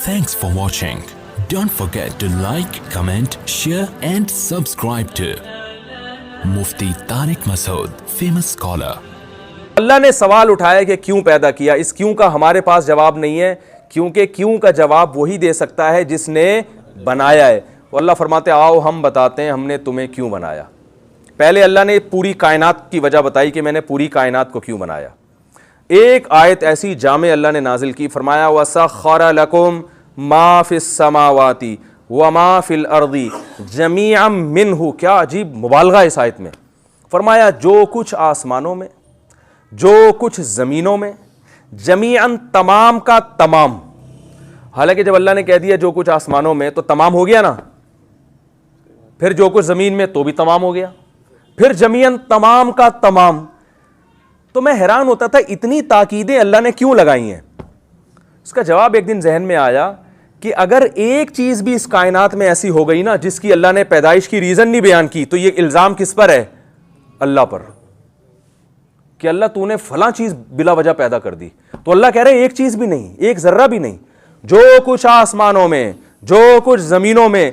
Thanks for watching. Don't forget to like, comment, share and subscribe to Mufti Tariq Masood, famous scholar. अल्लाह ने सवाल उठाया कि क्यों पैदा किया। इस क्यों का हमारे पास जवाब नहीं है, क्योंकि क्यों का जवाब वही दे सकता है जिसने बनाया है। तो अल्लाह फरमाते आओ हम बताते हैं हमने तुम्हें क्यों बनाया। पहले अल्लाह ने पूरी कायनात की वजह बताई कि मैंने पूरी कायनात को क्यों बनाया। एक आयत ऐसी जामे अल्लाह ने नाजिल की, फरमाया वसख्खर लकुम मा फिस समावाति व मा फिल अर्दी जमीअम मिन्हु। क्या अजीब मुबालगा इस आयत में। फरमाया जो कुछ आसमानों में, जो कुछ ज़मीनों में, जमीअन तमाम का तमाम। हालांकि जब अल्लाह ने कह दिया जो कुछ आसमानों में तो तमाम हो गया ना, फिर जो कुछ ज़मीन में तो भी तमाम हो गया, फिर जमीअन तमाम का तमाम। तो मैं हैरान होता था इतनी ताकीदें अल्लाह ने क्यों लगाई हैं। उसका जवाब एक दिन जहन में आया कि अगर एक चीज़ भी इस कायनात में ऐसी हो गई ना जिसकी अल्लाह ने पैदाइश की रीज़न नहीं बयान की, तो ये इल्ज़ाम किस पर है? अल्लाह पर, कि अल्लाह तूने फलां चीज़ बिला वजह पैदा कर दी। तो अल्लाह कह रहे एक चीज़ भी नहीं, एक ज़र्रा भी नहीं, जो कुछ आसमानों में, जो कुछ ज़मीनों में,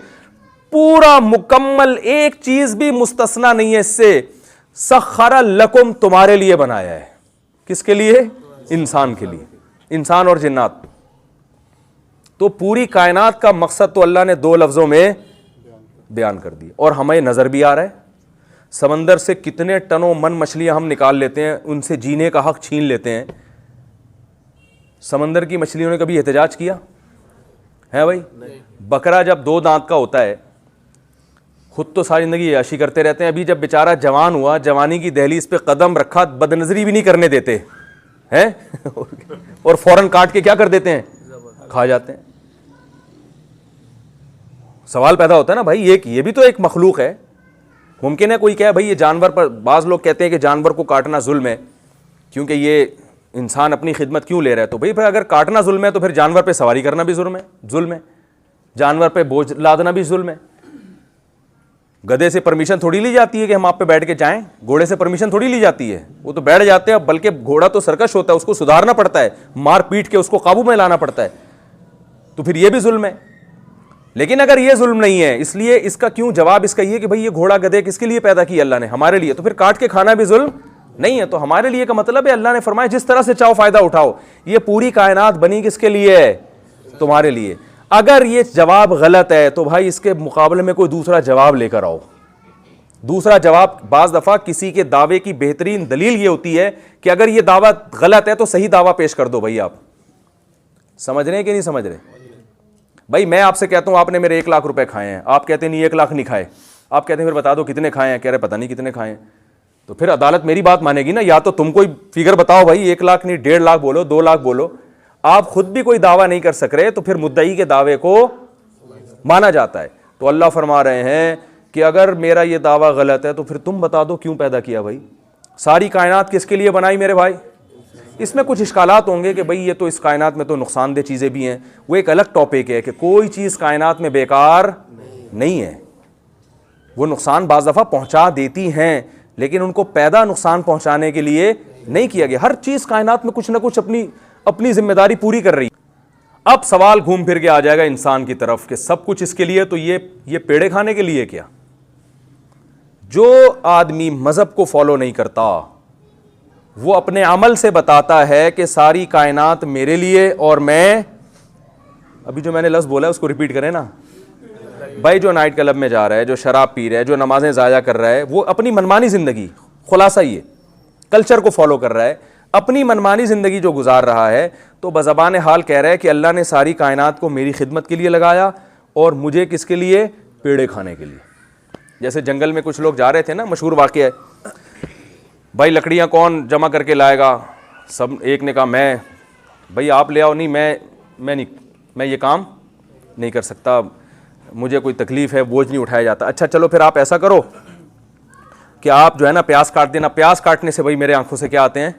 पूरा मुकम्मल एक चीज़ भी मुस्तस्ना नहीं है इससे। सख्खर लकुम तुम्हारे लिए बनाया है। किसके लिए? इंसान के लिए, इंसान और जिन्नात। तो पूरी कायनात का मकसद तो अल्लाह ने दो लफ्ज़ों में बयान कर दिया। और हमें नज़र भी आ रहा है, समंदर से कितने टनों मन मछलियां हम निकाल लेते हैं, उनसे जीने का हक छीन लेते हैं। समंदर की मछलियों ने कभी एहतजाज किया है भाई? बकरा जब दो दांत का होता है, खुद तो सारी जिंदगी याशी करते रहते हैं, अभी जब बेचारा जवान हुआ, जवानी की दहलीज पे कदम रखा, बदनजरी भी नहीं करने देते हैं और फौरन काट के क्या कर देते हैं? खा जाते हैं। सवाल पैदा होता है ना भाई, ये भी तो एक मखलूक है। मुमकिन है कोई कहे भाई ये जानवर पर, बाज़ लोग कहते हैं कि जानवर को काटना जुल्म है क्योंकि ये इंसान अपनी खिदमत क्यों ले रहा है। तो भाई अगर काटना जुल्म है तो फिर जानवर पे सवारी करना भी जुल्म है, जानवर पे बोझ लादना भी जुल्म है। गधे से परमिशन थोड़ी ली जाती है कि हम आप पे बैठ के जाएं, घोड़े से परमिशन थोड़ी ली जाती है, वो तो बैठ जाते हैं। बल्कि घोड़ा तो सरकश होता है, उसको सुधारना पड़ता है, मार पीट के उसको काबू में लाना पड़ता है। तो फिर ये भी जुल्म है। लेकिन अगर ये जुल्म नहीं है, इसलिए इसका क्यों जवाब इसका ये कि भाई ये घोड़ा गधे किसके लिए पैदा किया अल्लाह ने? हमारे लिए। तो फिर काट के खाना भी जुल्म नहीं है। तो हमारे लिए का मतलब है अल्लाह ने फरमाया जिस तरह से चाहो फायदा उठाओ। ये पूरी कायनात बनी किसके लिए है? तुम्हारे लिए। अगर ये जवाब गलत है तो भाई इसके मुकाबले में कोई दूसरा जवाब लेकर आओ। दूसरा जवाब, बाज दफा किसी के दावे की बेहतरीन दलील ये होती है कि अगर ये दावा गलत है तो सही दावा पेश कर दो। भाई आप समझ रहे हैं कि नहीं समझ रहे? भाई मैं आपसे कहता हूं आपने मेरे 1 लाख रुपए खाए हैं, आप कहते नहीं 1 लाख नहीं खाए। आप कहते हैं फिर बता दो कितने खाए हैं, कह रहे पता नहीं कितने खाए हैं। तो फिर अदालत मेरी बात मानेगी ना, या तो तुम कोई फिगर बताओ भाई, 1 लाख नहीं 1.5 लाख बोलो, 2 लाख बोलो। आप खुद भी कोई दावा नहीं कर सक रहे तो फिर मुद्दई के दावे को माना जाता है। तो अल्लाह फरमा रहे हैं कि अगर मेरा ये दावा गलत है तो फिर तुम बता दो क्यों पैदा किया। भाई सारी कायनात किसके लिए बनाई मेरे भाई? इसमें कुछ इश्कालात होंगे कि भाई ये तो इस कायनात में तो नुकसानदेह चीज़ें भी हैं, वो एक अलग टॉपिक है कि कोई चीज़ कायनात में बेकार नहीं है। वो नुकसान बाज़ दफ़ा पहुंचा देती हैं, लेकिन उनको पैदा नुकसान पहुंचाने के लिए नहीं किया गया। हर चीज़ कायनात में कुछ ना कुछ अपनी जिम्मेदारी पूरी कर रही है। अब सवाल घूम फिर के आ जाएगा इंसान की तरफ कि सब कुछ इसके लिए, तो ये पेड़े खाने के लिए क्या? जो आदमी मजहब को फॉलो नहीं करता वो अपने अमल से बताता है कि सारी कायनात मेरे लिए और मैं, अभी जो मैंने लफ्ज़ बोला है उसको रिपीट करें ना भाई। जो नाइट क्लब में जा रहा है, जो शराब पी रहा है, जो नमाजें ज़ाया कर रहा है, वो अपनी मनमानी ज़िंदगी, खुलासा ये कल्चर को फॉलो कर रहा है, अपनी मनमानी ज़िंदगी जो गुजार रहा है, तो बज़बान हाल कह रहा है कि अल्लाह ने सारी कायनात को मेरी खिदमत के लिए लगाया और मुझे किसके लिए? पेड़े खाने के लिए। जैसे जंगल में कुछ लोग जा रहे थे ना, मशहूर वाक़या है भाई, लकड़ियाँ कौन जमा करके लाएगा? सब, एक ने कहा मैं। भाई आप ले आओ। नहीं मैं ये काम नहीं कर सकता, मुझे कोई तकलीफ़ है, बोझ नहीं उठाया जाता। अच्छा चलो फिर आप ऐसा करो कि आप जो है ना प्याज काट देना। प्याज काटने से भाई मेरे आंखों से क्या आते हैं?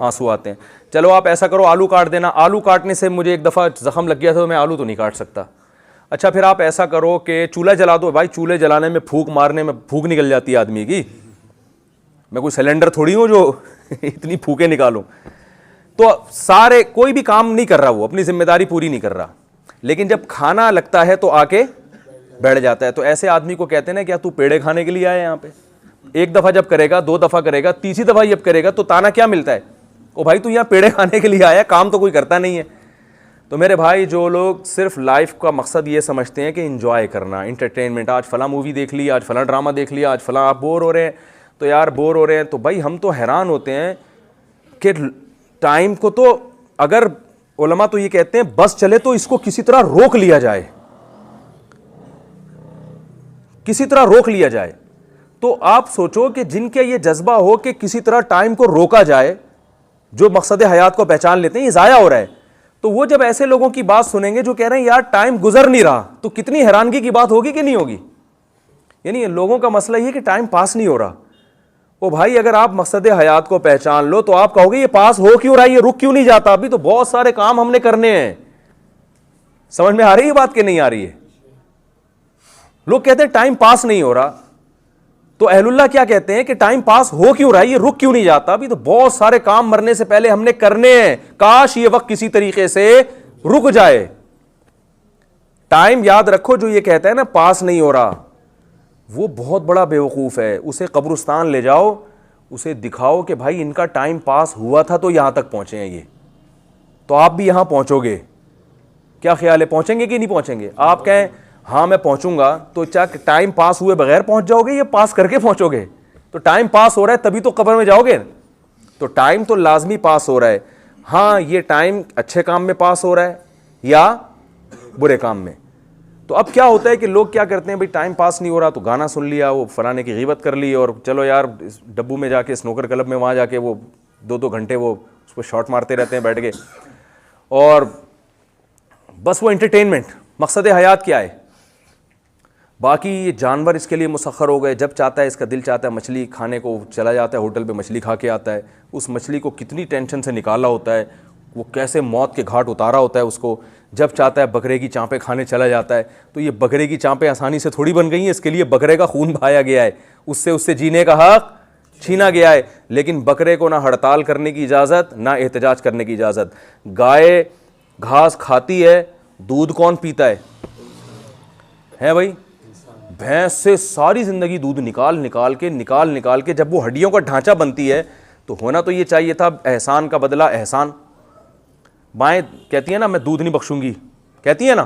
आंसू आते हैं। चलो आप ऐसा करो आलू काट देना। आलू काटने से मुझे एक दफ़ा ज़ख्म लग गया था तो मैं आलू तो नहीं काट सकता। अच्छा फिर आप ऐसा करो कि चूल्हा जला दो। भाई चूल्हे जलाने में, फूंक मारने में फूंक निकल जाती है आदमी की। मैं कोई सिलेंडर थोड़ी हूँ जो इतनी फूके निकालूं। तो सारे कोई भी काम नहीं कर रहा, वो अपनी जिम्मेदारी पूरी नहीं कर रहा। लेकिन जब खाना लगता है तो आके बैठ जाता है। तो ऐसे आदमी को कहते हैं ना, क्या तू पेड़े खाने के लिए आया यहाँ पे? एक दफा जब करेगा, 2 दफा करेगा, तीसरी दफा जब करेगा तो ताना क्या मिलता है? ओ भाई तू यहाँ पेड़े खाने के लिए आया, काम तो कोई करता नहीं है। तो मेरे भाई, जो लोग सिर्फ लाइफ का मकसद ये समझते हैं कि एंजॉय करना, इंटरटेनमेंट, आज फला मूवी देख ली, आज फला ड्रामा देख लिया, आज फला आप बोर हो रहे हैं तो यार बोर हो रहे हैं, तो भाई हम तो हैरान होते हैं कि टाइम को तो अगर उलमा तो ये कहते हैं बस चले तो इसको किसी तरह रोक लिया जाए, किसी तरह रोक लिया जाए। तो आप सोचो कि जिनके ये जज्बा हो कि किसी तरह टाइम को रोका जाए, जो मकसद हयात को पहचान लेते हैं, ये ज़ाया हो रहा है, तो वो जब ऐसे लोगों की बात सुनेंगे जो कह रहे हैं यार टाइम गुजर नहीं रहा, तो कितनी हैरानगी की बात होगी कि नहीं होगी? यानी लोगों का मसला ये कि टाइम पास नहीं हो रहा। ओ भाई, अगर आप मकसद हयात को पहचान लो तो आप कहोगे ये पास हो क्यों रहा है, ये रुक क्यों नहीं जाता, अभी तो बहुत सारे काम हमने करने हैं। समझ में आ रही है बात कि नहीं आ रही है? लोग कहते हैं टाइम पास नहीं हो रहा, तो अहलुल्लाह क्या कहते हैं कि टाइम पास हो क्यों रहा है, ये रुक क्यों नहीं जाता, अभी तो बहुत सारे काम मरने से पहले हमने करने हैं, काश ये वक्त किसी तरीके से रुक जाए। टाइम याद रखो, जो ये कहता है ना पास नहीं हो रहा, वो बहुत बड़ा बेवकूफ है। उसे कब्रिस्तान ले जाओ, उसे दिखाओ कि भाई इनका टाइम पास हुआ था तो यहां तक पहुंचे हैं ये, तो आप भी यहां पहुंचोगे। क्या ख्याल है, पहुंचेंगे कि नहीं पहुंचेंगे? आप कहें हाँ मैं पहुंचूंगा, तो क्या टाइम पास हुए बगैर पहुंच जाओगे या पास करके पहुंचोगे? तो टाइम पास हो रहा है तभी तो कब्र में जाओगे। तो टाइम तो लाजमी पास हो रहा है। हाँ, ये टाइम अच्छे काम में पास हो रहा है या बुरे काम में। तो अब क्या होता है कि लोग क्या करते हैं, भाई टाइम पास नहीं हो रहा तो गाना सुन लिया, वो फलाने की गीबत कर ली, और चलो यार इस डब्बू में जाके, स्नूकर क्लब में वहाँ जाके वो 2-2 घंटे वो उस पर शॉट मारते रहते हैं बैठ के, और बस वो एंटरटेनमेंट। मकसद हयात क्या है? बाकी ये जानवर इसके लिए मुसख्खर हो गए, जब चाहता है, इसका दिल चाहता है मछली खाने को, चला जाता है होटल पे, मछली खा के आता है। उस मछली को कितनी टेंशन से निकाला होता है, वो कैसे मौत के घाट उतारा होता है उसको। जब चाहता है बकरे की चाँपें खाने चला जाता है। तो ये बकरे की चाँपें आसानी से थोड़ी बन गई हैं, इसके लिए बकरे का खून बहाया गया है, उससे जीने का हक छीना गया है। लेकिन बकरे को ना हड़ताल करने की इजाज़त, ना एहतजाज करने की इजाज़त। गाय घास खाती है, दूध कौन पीता है भाई? भैंस से सारी ज़िंदगी दूध निकाल के जब वो हड्डियों का ढांचा बनती है, तो होना तो ये चाहिए था एहसान का बदला एहसान। माएँ कहती है ना मैं दूध नहीं बख्शूंगी, कहती है ना,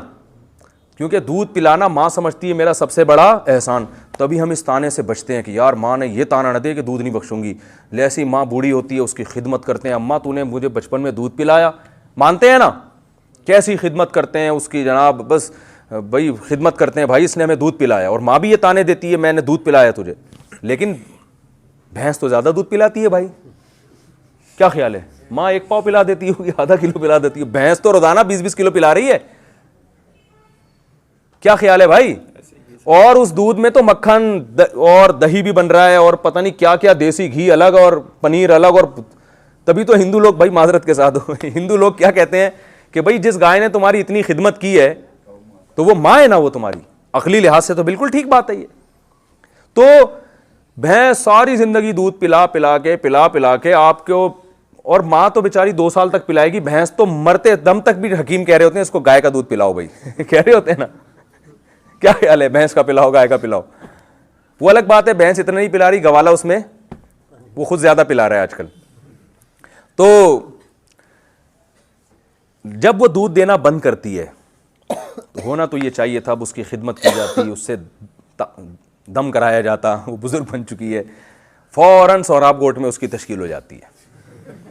क्योंकि दूध पिलाना माँ समझती है मेरा सबसे बड़ा एहसान। तभी हम इस ताने से बचते हैं कि यार माँ ने ये ताना न दे कि दूध नहीं बख्शूंगी। जैसी माँ बूढ़ी होती है उसकी खिदमत करते हैं, अम्मा तूने मुझे बचपन में दूध पिलाया, मानते हैं ना, कैसी खिदमत करते हैं उसकी जनाब, बस भाई खिदमत करते हैं, भाई इसने हमें दूध पिलाया। और माँ भी ये ताने देती है मैंने दूध पिलाया तुझे। लेकिन भैंस तो ज़्यादा दूध पिलाती है भाई, क्या ख्याल है? माँ 1 पाव पिला देती होगी, आधा किलो पिला देती है, भैंस तो रोजाना 20-20 किलो पिला रही है। क्या ख्याल है भाई? और उस दूध में तो मक्खन और दही भी बन रहा है, और पता नहीं क्या क्या, देसी घी अलग और पनीर अलग। और तभी तो हिंदू लोग, भाई माजरत के साथ हिंदू लोग क्या कहते हैं कि भाई जिस गाय ने तुम्हारी इतनी खिदमत की है तो वो माँ है ना, वो तुम्हारी। अकली लिहाज से तो बिल्कुल ठीक बात है ये। तो भैंस सारी जिंदगी दूध पिला पिला के आपको, और माँ तो बेचारी 2 साल तक पिलाएगी, भैंस तो मरते दम तक भी हकीम कह रहे होते हैं इसको गाय का दूध पिलाओ भाई कह रहे होते हैं ना। क्या ख्याल है, भैंस का पिलाओ, गाय का पिलाओ? वो अलग बात है, भैंस इतना नहीं पिला रही, गवाला उसमें वो खुद ज्यादा पिला रहा है आजकल। तो जब वो दूध देना बंद करती है तो होना तो ये चाहिए था, अब उसकी खिदमत की जाती, उससे दम कराया जाता, वो बुजुर्ग बन चुकी है, फौरन सोहराब गोट में उसकी तश्कील हो जाती है।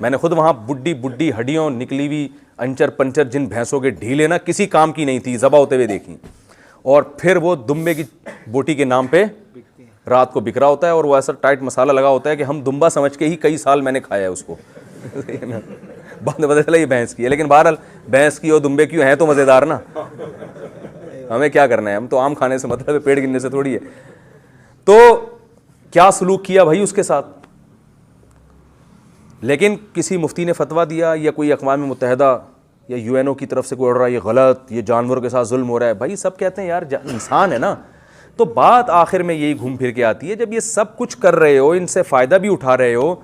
मैंने खुद वहाँ बुड्ढी हड्डियों निकली हुई अंचर पंचर जिन भैंसों के ढीले ना किसी काम की नहीं थी, ज़बा होते हुए देखी, और फिर वो दुम्बे की बोटी के नाम पे रात को बिक रहा होता है, और वो ऐसा टाइट मसाला लगा होता है कि हम दुम्बा समझ के ही कई साल मैंने खाया है उसको बाद में पता चला ये भैंस की है। लेकिन बहरहाल भैंस की और दुम्बे की है तो मज़ेदार ना, हमें क्या करना है, हम तो आम खाने से मतलब है, पेड़ गिनने से थोड़ी है। तो क्या सलूक किया भाई उसके साथ? लेकिन किसी मुफ्ती ने फतवा दिया या कोई अक़वाम मुत्तहिदा या यूएनओ की तरफ से कोई ऑर्डर, ये गलत, ये जानवरों के साथ जुल्म हो रहा है। भाई सब कहते हैं यार इंसान है ना। तो बात आखिर में यही घूम फिर के आती है, जब ये सब कुछ कर रहे हो, इनसे फ़ायदा भी उठा रहे हो,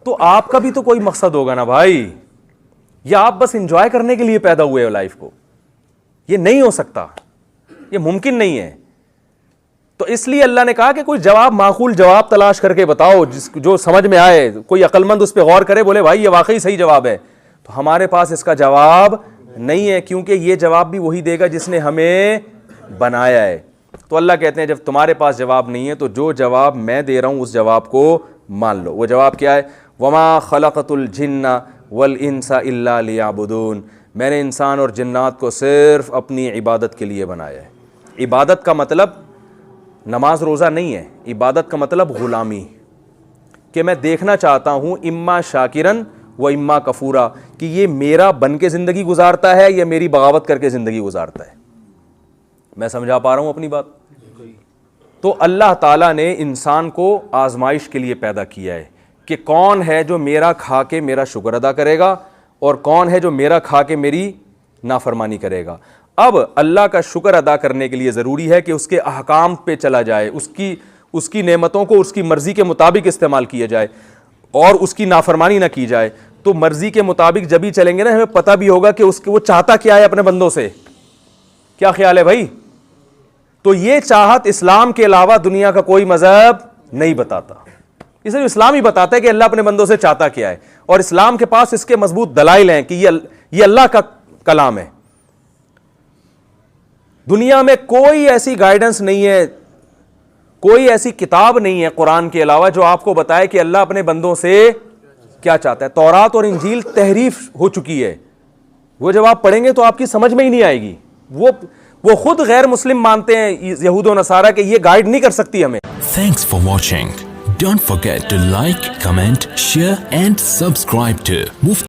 तो आपका भी तो कोई मकसद होगा ना भाई। या आप बस इंजॉय करने के लिए पैदा हुए हो लाइफ को, ये नहीं हो सकता, ये मुमकिन नहीं है। तो इसलिए अल्लाह ने कहा कि कोई जवाब, माकूल जवाब तलाश करके बताओ जो समझ में आए, कोई अक्लमंद उस पर गौर करे, बोले भाई ये वाकई सही जवाब है। तो हमारे पास इसका जवाब नहीं है, क्योंकि ये जवाब भी वही देगा जिसने हमें बनाया है। तो अल्लाह कहते हैं जब तुम्हारे पास जवाब नहीं है तो जो जवाब मैं दे रहा हूं उस जवाब को मान लो। वो जवाब क्या है? वमा खलक़तुल जिन्ना वल इंसा इल्ला लियाबुदून, मैंने इंसान और जिन्नात को सिर्फ अपनी इबादत के लिए बनाया है। इबादत का मतलब नमाज रोज़ा नहीं है, इबादत का मतलब ग़ुलामी, कि मैं देखना चाहता हूँ इम्मा शाकिरन व इम्मा कफूरा, कि ये मेरा बन के ज़िंदगी गुजारता है या मेरी बगावत करके ज़िंदगी गुजारता है। मैं समझा पा रहा हूँ अपनी बात? तो अल्लाह ताला ने इंसान को आजमाइश के लिए पैदा किया है कि कौन है जो मेरा खा के मेरा शुक्र अदा करेगा और कौन है जो मेरा खा के मेरी नाफरमानी करेगा। अब अल्लाह का शुक्र अदा करने के लिए ज़रूरी है कि उसके अहकाम पे चला जाए, उसकी नेमतों को उसकी मर्ज़ी के मुताबिक इस्तेमाल किया जाए और उसकी नाफरमानी ना की जाए। तो मर्ज़ी के मुताबिक जब भी चलेंगे ना, हमें पता भी होगा कि वो चाहता क्या है अपने बंदों से। क्या ख्याल है भाई? तो ये चाहत इस्लाम के अलावा दुनिया का कोई मजहब नहीं बताता। ये सिर्फ इस्लाम ही बताता है कि अल्लाह अपने बंदों से चाहता क्या है, और इस्लाम के पास इसके मजबूत दलाइल हैं कि ये अल्लाह का कलाम है। दुनिया में कोई ऐसी गाइडेंस नहीं है, कोई ऐसी किताब नहीं है कुरान के अलावा जो आपको बताए कि अल्लाह अपने बंदों से क्या चाहता है। तौरात और इंजील तहरीफ हो चुकी है, वो जब आप पढ़ेंगे तो आपकी समझ में ही नहीं आएगी। वो खुद गैर मुस्लिम मानते हैं यहूद और नसारा के ये गाइड नहीं कर सकती हमें। Thanks for watching. Don't forget to like, comment, share and subscribe to Mufti